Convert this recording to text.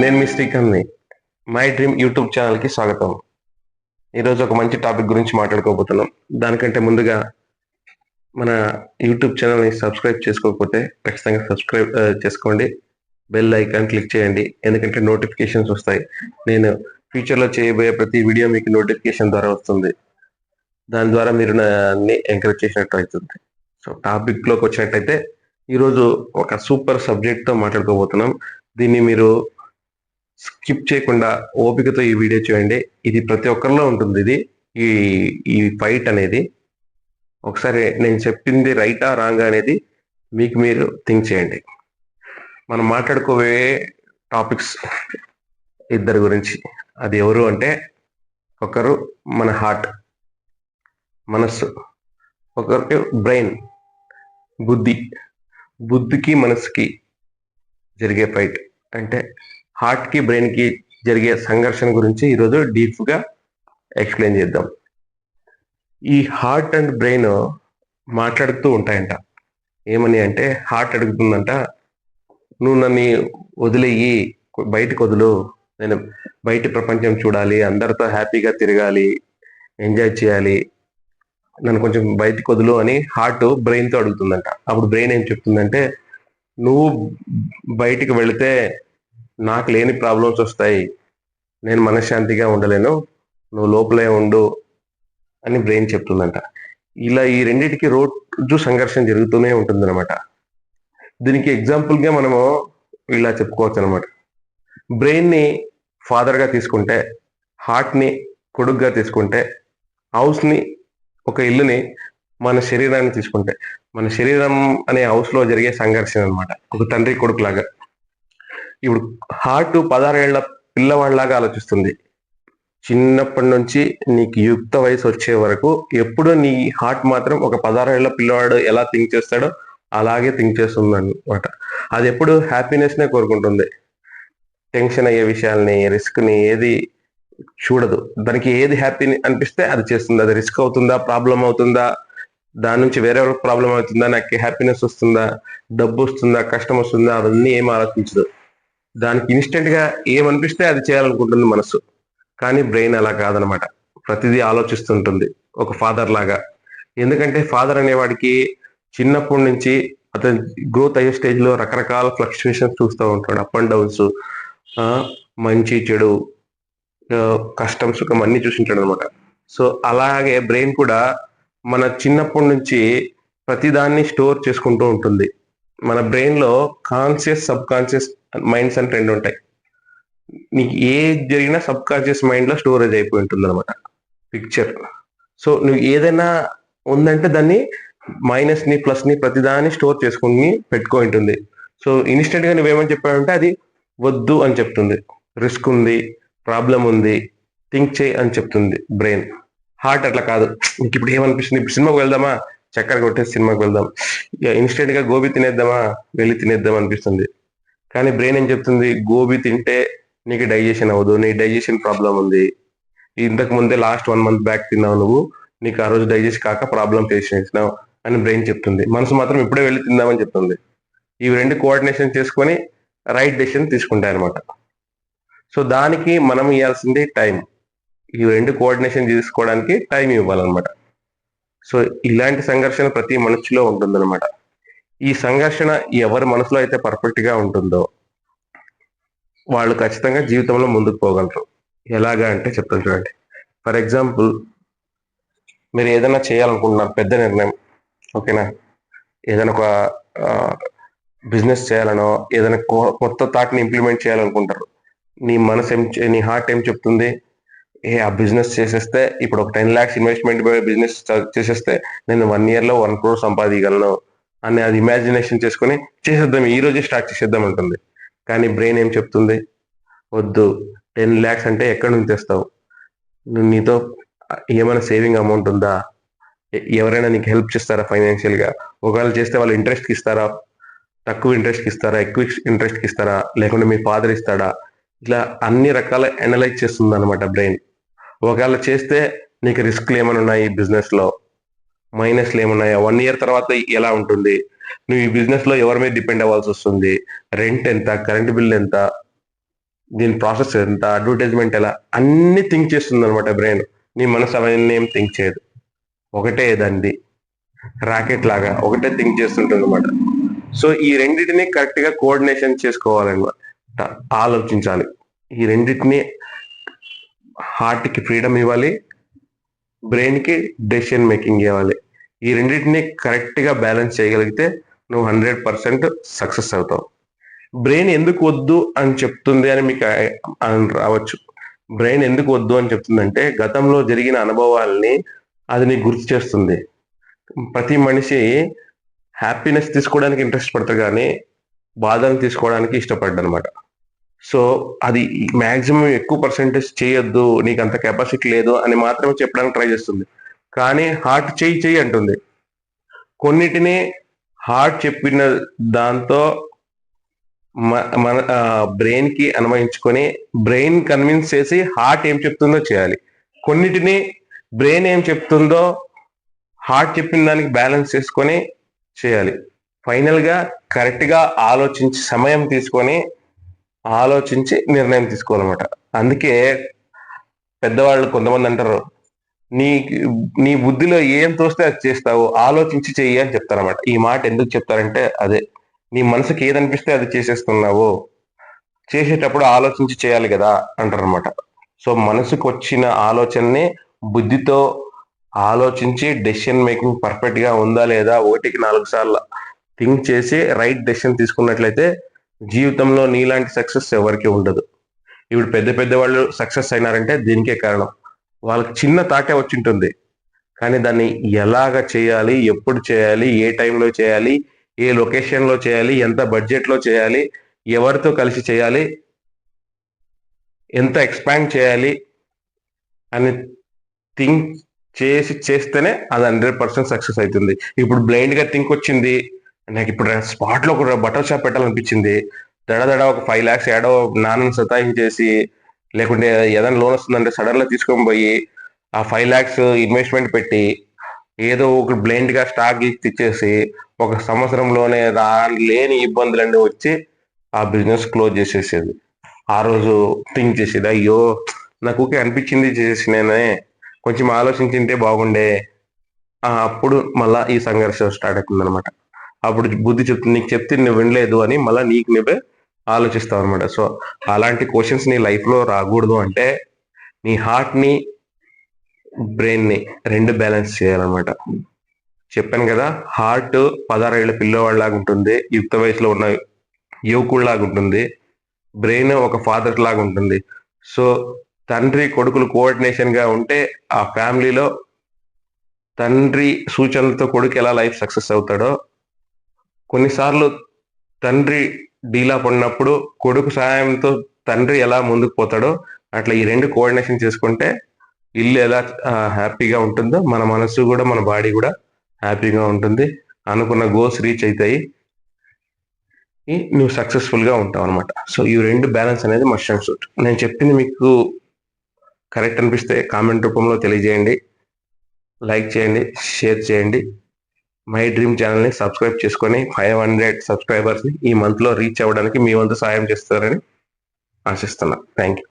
నేను మీ శ్రీకాంత్ని. My dream YouTube ఛానల్కి స్వాగతం. ఈరోజు ఒక మంచి టాపిక్ గురించి మాట్లాడుకోబోతున్నాం. దానికంటే ముందుగా మన యూట్యూబ్ ఛానల్ని సబ్స్క్రైబ్ చేసుకోకపోతే ఖచ్చితంగా సబ్స్క్రైబ్ చేసుకోండి. బెల్ ఐకాన్ క్లిక్ చేయండి, ఎందుకంటే నోటిఫికేషన్స్ వస్తాయి. నేను ఫ్యూచర్లో చేయబోయే ప్రతి వీడియో మీకు నోటిఫికేషన్ ద్వారా వస్తుంది. దాని ద్వారా మీరు నన్ను ఎంకరేజ్ చేసినట్టు అవుతుంది. సో టాపిక్లోకి వచ్చినట్టయితే ఈరోజు ఒక సూపర్ సబ్జెక్ట్తో మాట్లాడుకోబోతున్నాం. దీన్ని మీరు స్కిప్ చేయకుండా ఓపికతో ఈ వీడియో చూడండి. ఇది ప్రతి ఒక్కరిలో ఉంటుంది. ఇది ఈ ఈ ఫైట్ అనేది ఒకసారి నేను చెప్పింది రైటా రాంగ్ అనేది మీకు మీరు థింక్ చేయండి. మనం మాట్లాడుకోబోయే టాపిక్స్ ఇద్దరు గురించి. అది ఎవరు అంటే, ఒకరు మన హార్ట్, మనస్సు, ఒకరు బ్రెయిన్, బుద్ధికి మనసుకి జరిగే ఫైట్. అంటే హార్ట్కి బ్రెయిన్కి జరిగే సంఘర్షణ గురించి ఈరోజు డీప్గా ఎక్స్ప్లెయిన్ చేద్దాం. ఈ హార్ట్ అండ్ బ్రెయిన్ మాట్లాడుతూ ఉంటాయంట. ఏమని అంటే, హార్ట్ అడుగుతుందంట, నువ్వు నన్ను వదిలేయి, బయటకు వదులు, నేను బయట ప్రపంచం చూడాలి, అందరితో హ్యాపీగా తిరగాలి, ఎంజాయ్ చేయాలి, నన్ను కొంచెం బయటకు వదులు అని హార్ట్ బ్రెయిన్తో అడుగుతుందంట. అప్పుడు బ్రెయిన్ ఏం చెప్తుందంటే, నువ్వు బయటికి వెళితే నాకు లేని ప్రాబ్లమ్స్ వస్తాయి, నేను మనశ్శాంతిగా ఉండలేను, నువ్వు లోపలే ఉండు అని బ్రెయిన్ చెప్తుందంట. ఇలా ఈ రెండింటికి రోజు సంఘర్షణ జరుగుతూనే ఉంటుంది అనమాట. దీనికి ఎగ్జాంపుల్గా మనము ఇలా చెప్పుకోవచ్చు అనమాట. బ్రెయిన్ని ఫాదర్గా తీసుకుంటే, హార్ట్ని కొడుకుగా తీసుకుంటే, హౌస్ని ఒక ఇల్లుని మన శరీరాన్ని తీసుకుంటే, మన శరీరం అనే హౌస్లో జరిగే సంఘర్షణ అనమాట, ఒక తండ్రి కొడుకులాగా. ఇప్పుడు హార్ట్ 16 ఏళ్ల పిల్లవాడిలాగా ఆలోచిస్తుంది. చిన్నప్పటి నుంచి నీకు యుక్త వయసు వచ్చే వరకు ఎప్పుడు నీ హార్ట్ మాత్రం ఒక 16 ఏళ్ల పిల్లవాడు ఎలా థింక్ చేస్తాడో అలాగే థింక్ చేస్తుంది అనమాట. అది ఎప్పుడు హ్యాపీనెస్నే కోరుకుంటుంది. టెన్షన్ అయ్యే విషయాల్ని, రిస్క్ని ఏది చూడదు. దానికి ఏది హ్యాపీ అనిపిస్తే అది చేస్తుంది. అది రిస్క్ అవుతుందా, ప్రాబ్లం అవుతుందా, దాని నుంచి వేరే ప్రాబ్లం అవుతుందా, నాకు హ్యాపీనెస్ వస్తుందా, డబ్బు వస్తుందా, కష్టం వస్తుందా, అవన్నీ ఏం ఆలోచించదు. దానికి ఇన్స్టెంట్ గా ఏమనిపిస్తే అది చేయాలనుకుంటుంది మనసు. కానీ బ్రెయిన్ అలా కాదనమాట, ప్రతిదీ ఆలోచిస్తుంటుంది ఒక ఫాదర్ లాగా. ఎందుకంటే ఫాదర్ అనేవాడికి చిన్నప్పటి నుంచి అతని గ్రోత్ అయ్యే స్టేజ్ లో రకరకాల ఫ్లక్చుయేషన్స్ చూస్తూ ఉంటాడు, అప్ అండ్ డౌన్స్, మంచి చెడు, కష్టం సుఖం అన్ని చూసింటాడు అనమాట. సో అలాగే బ్రెయిన్ కూడా మన చిన్నప్పటి నుంచి ప్రతిదాన్ని స్టోర్ చేసుకుంటూ ఉంటుంది. మన బ్రెయిన్ లో కాన్షియస్, సబ్ కాన్షియస్ మైండ్స్ అని రెండు ఉంటాయి. నీకు ఏది జరిగినా సబ్ కాన్షియస్ మైండ్ లో స్టోరేజ్ అయిపోయి ఉంటుంది అనమాట పిక్చర్. సో నువ్వు ఏదైనా ఉందంటే దాన్ని మైనస్ ని ప్లస్ ని ప్రతిదాన్ని స్టోర్ చేసుకుని పెట్టుకో ఉంటుంది. సో ఇన్స్టెంట్ గా నువ్వేమని చెప్పావంటే అది వద్దు అని చెప్తుంది. రిస్క్ ఉంది, ప్రాబ్లం ఉంది, థింక్ చేయి అని చెప్తుంది బ్రెయిన్. హార్ట్ అట్లా కాదు. నీకు ఇప్పుడు ఏమనిపిస్తుంది, ఇప్పుడు సినిమాకి వెళ్దామా, చక్కెర కొట్టేసి సినిమాకి వెళ్దాం, ఇన్స్టెంట్ గా గోబీ తినేద్దామా, వెళ్ళి తినేద్దాం అనిపిస్తుంది. కానీ బ్రెయిన్ ఏం చెప్తుంది, గోబీ తింటే నీకు డైజెషన్ అవ్వదు, నీ డైజెషన్ ప్రాబ్లం ఉంది, ఇంతకు ముందే లాస్ట్ 1 month బ్యాక్ తిన్నావు నువ్వు, నీకు ఆ రోజు డైజెస్ట్ కాక ప్రాబ్లం ఫేస్ చేసినావు అని బ్రెయిన్ చెప్తుంది. మనసు మాత్రం ఇప్పుడే వెళ్ళి తిందామని చెప్తుంది. ఇవి రెండు కోఆర్డినేషన్ చేసుకొని రైట్ డెసిషన్ తీసుకుంటాయి అనమాట. సో దానికి మనం ఇవ్వాల్సింది టైం. ఈ రెండు కోఆర్డినేషన్ చేసుకోవడానికి టైం ఇవ్వాలన్నమాట. సో ఇలాంటి సంఘర్షణ ప్రతి మనిషిలో ఉంటుందన్నమాట. ఈ సంఘర్షణ ఎవరి మనసులో అయితే పర్ఫెక్ట్ గా ఉంటుందో వాళ్ళు ఖచ్చితంగా జీవితంలో ముందుకు పోగలరు. ఎలాగా అంటే చెప్తాను చూడండి. ఫర్ ఎగ్జాంపుల్, మీరు ఏదైనా చేయాలనుకుంటున్నారు, పెద్ద నిర్ణయం, ఓకేనా, ఏదైనా ఒక బిజినెస్ చేయాలనో, ఏదైనా కొత్త థాట్ని ఇంప్లిమెంట్ చేయాలనుకుంటారు. నీ మనసు నీ హార్ట్ ఏం చెప్తుంది, ఆ బిజినెస్ చేసేస్తే, ఇప్పుడు ఒక 10 lakhs ఇన్వెస్ట్మెంట్ బిజినెస్ చేసేస్తే నేను 1 year లో 1 crore సంపాదించగలను అని అది ఇమాజినేషన్ చేసుకుని చేసేద్దాం, ఈ రోజే స్టార్ట్ చేసేద్దాం ఉంటుంది. కానీ బ్రెయిన్ ఏం చెప్తుంది, వద్దు, 10 lakhs అంటే ఎక్కడి నుంచి తెస్తావు, నీతో ఏమైనా సేవింగ్ అమౌంట్ ఉందా, ఎవరైనా నీకు హెల్ప్ చేస్తారా ఫైనాన్షియల్ గా, ఒకవేళ చేస్తే వాళ్ళు ఇంట్రెస్ట్కి ఇస్తారా, తక్కువ ఇంట్రెస్ట్కి ఇస్తారా, ఎక్కువ ఇంట్రెస్ట్కి ఇస్తారా, లేకుంటే మీ ఫాదర్ ఇస్తాడా, ఇట్లా అన్ని రకాల అనలైజ్ చేస్తుంది అనమాట బ్రెయిన్. ఒకవేళ చేస్తే నీకు రిస్క్లు ఏమైనా ఉన్నాయి, బిజినెస్ లో మైనస్లు ఏమున్నాయా, 1 year తర్వాత ఎలా ఉంటుంది, నువ్వు ఈ బిజినెస్ లో ఎవరి మీద డిపెండ్ అవ్వాల్సి వస్తుంది, రెంట్ ఎంత, కరెంట్ బిల్ ఎంత, దీని ప్రాసెస్ ఎంత, అడ్వర్టైజ్మెంట్ ఎలా, అన్ని థింక్ చేస్తుంది అనమాట బ్రెయిన్. నీ మనసు అవన్నీ ఏం థింక్ చేయదు. ఒకటే దాన్ని రాకెట్ లాగా ఒకటే థింక్ చేస్తుంటుంది అనమాట. సో ఈ రెండింటిని కరెక్ట్ గా కోఆర్డినేషన్ చేసుకోవాలన్నమాట, ఆలోచించాలి. ఈ రెండింటిని హార్ట్ కి ఫ్రీడమ్ ఇవ్వాలి, బ్రెయిన్ కి డెసిషన్ మేకింగ్ ఇవ్వాలి. ఈ రెండింటిని కరెక్ట్ గా బ్యాలెన్స్ చేయగలిగితే నువ్వు 100% సక్సెస్ అవుతావు. బ్రెయిన్ ఎందుకు వద్దు అని చెప్తుంది అని మీకు రావచ్చు. బ్రెయిన్ ఎందుకు వద్దు అని చెప్తుందంటే గతంలో జరిగిన అనుభవాల్ని అది నీకు గుర్తు చేస్తుంది. ప్రతి మనిషి హ్యాపీనెస్ తీసుకోవడానికి ఇంట్రెస్ట్ పడతారు కానీ బాధను తీసుకోవడానికి ఇష్టపడ్డా అనమాట. సో అది మ్యాక్సిమం ఎక్కువ పర్సెంటేజ్ చేయొద్దు, నీకు అంత కెపాసిటీ లేదు అని మాత్రమే చెప్పడానికి ట్రై చేస్తుంది. కానీ హార్ట్ చెయ్యి అంటుంది. కొన్నిటిని హార్ట్ చెప్పిన దాంతో మన బ్రెయిన్ కి అన్వయించుకొని బ్రెయిన్ కన్విన్స్ చేసి హార్ట్ ఏం చెప్తుందో చేయాలి. కొన్నిటిని బ్రెయిన్ ఏం చెప్తుందో హార్ట్ చెప్పిన దానికి బ్యాలెన్స్ చేసుకొని చేయాలి. ఫైనల్ గా కరెక్ట్ గా ఆలోచించి సమయం తీసుకొని ఆలోచించి నిర్ణయం తీసుకోవాలన్నమాట. అందుకే పెద్దవాళ్ళు కొంతమంది అంటారు, నీ బుద్ధిలో ఏం తోస్తే అది చేస్తావు, ఆలోచించి చెయ్యి అని చెప్తారన్నమాట. ఈ మాట ఎందుకు చెప్తారంటే అదే, నీ మనసుకి ఏదనిపిస్తే అది చేసేస్తున్నావు, చేసేటప్పుడు ఆలోచించి చేయాలి కదా అంటారు అనమాట. సో మనసుకు వచ్చిన ఆలోచనని బుద్ధితో ఆలోచించి డెసిషన్ మేకింగ్ పర్ఫెక్ట్ గా ఉందా లేదా 1-4 సార్లు థింక్ చేసి రైట్ డెసిషన్ తీసుకున్నట్లయితే జీవితంలో నీలాంటి సక్సెస్ ఎవరికి ఉండదు. ఇప్పుడు పెద్ద వాళ్ళు సక్సెస్ అయినారంటే దీనికే కారణం. వాళ్ళకి చిన్న తాటే వచ్చింటుంది, కానీ దాన్ని ఎలాగ చేయాలి, ఎప్పుడు చేయాలి, ఏ టైంలో చేయాలి, ఏ లొకేషన్లో చేయాలి, ఎంత బడ్జెట్లో చేయాలి, ఎవరితో కలిసి చేయాలి, ఎంత ఎక్స్పాండ్ చేయాలి అని థింక్ చేస్తేనే అది 100% సక్సెస్ అవుతుంది. ఇప్పుడు బ్లైండ్ గా థింక్ వచ్చింది, నాకు ఇప్పుడు స్పాట్ లో ఒక బట్టల షాప్ పెట్టాలనిపించింది, దడ ఒక 5 lakhs ఏడో నాన్నని సతాయించేసి లేకుంటే ఏదైనా లోన్ వస్తుందంటే సడన్ గా తీసుకొని పోయి ఆ 5 lakhs ఇన్వెస్ట్మెంట్ పెట్టి ఏదో ఒక బ్లైండ్ గా స్టాక్ ఇచ్చేసి 1 సంవత్సరంలోనే లేని ఇబ్బందులన్నీ వచ్చి ఆ బిజినెస్ క్లోజ్ చేసేసేది. ఆ రోజు థింక్ చేసేది, అయ్యో నాకు ఊకే అనిపించింది చేసేసి నేనే కొంచెం ఆలోచించింటే బాగుండే. అప్పుడు మళ్ళా ఈ సంఘర్షణ స్టార్ట్ అవుతుంది అనమాట. అప్పుడు బుద్ధి చెప్తుంది, నీకు చెప్తే నువ్వు వినలేదు అని మళ్ళీ నీకు నువ్వే ఆలోచిస్తావు అనమాట. సో అలాంటి క్వశ్చన్స్ నీ లైఫ్ లో రాకూడదు అంటే నీ హార్ట్ ని బ్రెయిన్ ని 2 బ్యాలెన్స్ చేయాలన్నమాట. చెప్పాను కదా, హార్ట్ 16 ఏళ్ల పిల్లవాళ్ళలాగా ఉంటుంది, యుక్త వయసులో ఉన్న యువకుడిలాగా ఉంటుంది, బ్రెయిన్ ఒక ఫాదర్ లాగా ఉంటుంది. సో తండ్రి కొడుకులు కోఆర్డినేషన్ గా ఉంటే ఆ ఫ్యామిలీలో తండ్రి సూచనలతో కొడుకు ఎలా లైఫ్ సక్సెస్ అవుతాడో, కొన్నిసార్లు తండ్రి డీలా పడినప్పుడు కొడుకు సహాయంతో తండ్రి ఎలా ముందుకు పోతాడో అట్లా ఈ 2 కోఆర్డినేషన్ చేసుకుంటే ఇల్లు ఎలా హ్యాపీగా ఉంటుందో మన మనసు కూడా మన బాడీ కూడా హ్యాపీగా ఉంటుంది, అనుకున్న గోల్స్ రీచ్ అవుతాయి, నువ్వు సక్సెస్ఫుల్ గా ఉంటావు అనమాట. సో ఈ 2 బ్యాలెన్స్ అనేది మస్ట్ అండ్ షుడ్. నేను చెప్పింది మీకు కరెక్ట్ అనిపిస్తే కామెంట్ రూపంలో తెలియజేయండి, లైక్ చేయండి, షేర్ చేయండి. మై డ్రీమ్ ఛానల్ని సబ్స్క్రైబ్ చేసుకొని 500 సబ్స్క్రైబర్స్ని ఈ మంత్లో రీచ్ అవ్వడానికి మీ వంతు సాయం చేస్తారని ఆశిస్తున్నా. Thank you.